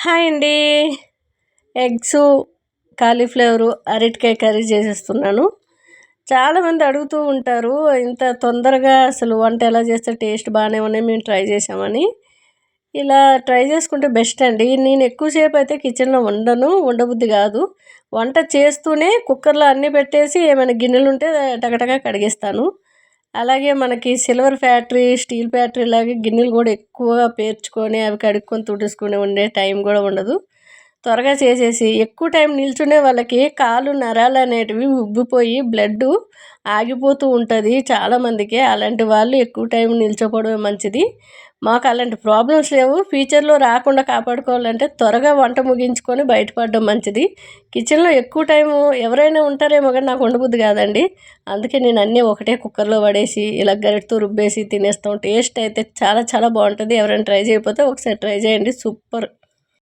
Hi అండి. Eggs, cauliflower, అరటికాయ curry చేసేస్తున్నాను. చాలామంది అడుగుతూ ఉంటారు, ఇంత తొందరగా అసలు వంట ఎలా చేస్తే టేస్ట్ బాగానే ఉన్నాయి, మేము ట్రై చేసామని. ఇలా ట్రై చేసుకుంటే బెస్ట్ అండి. నేను ఎక్కువసేపు అయితే కిచెన్లో ఉండబుద్ధి కాదు. వంట చేస్తూనే కుక్కర్లో అన్నీ పెట్టేసి ఏమైనా గిన్నెలు ఉంటే టకటగా కడిగేస్తాను. అలాగే మనకి సిల్వర్ ఫ్యాక్టరీ, స్టీల్ ఫ్యాక్టరీ లాగా గిన్నెలు కూడా ఎక్కువగా పేర్చుకొని అవి కడుక్కొని తుడుచుకొని ఉండే టైం కూడా ఉండదు. త్వరగా చేసేసి ఎక్కువ టైం నిల్చునే వాళ్ళకి కాళ్ళు నరాలు అనేటివి ఉబ్బిపోయి బ్లడ్ ఆగిపోతూ ఉంటుంది చాలామందికి. అలాంటి వాళ్ళు ఎక్కువ టైం నిల్చోపోవడమే మంచిది. మాకు అలాంటి ప్రాబ్లమ్స్ లేవు. ఫ్యూచర్లో రాకుండా కాపాడుకోవాలంటే త్వరగా వంట ముగించుకొని బయటపడడం మంచిది. కిచెన్లో ఎక్కువ టైము ఎవరైనా ఉంటారేమో కానీ నాకు ఉండబుద్ధి కాదండి. అందుకే నేను అన్నీ ఒకటే కుక్కర్లో పడేసి ఇలా గరిటతో రుబ్బేసి తినేస్తాం. టేస్ట్ అయితే చాలా చాలా బాగుంటుంది. ఎవరైనా ట్రై చేయకపోతే ఒకసారి ట్రై చేయండి, సూపర్.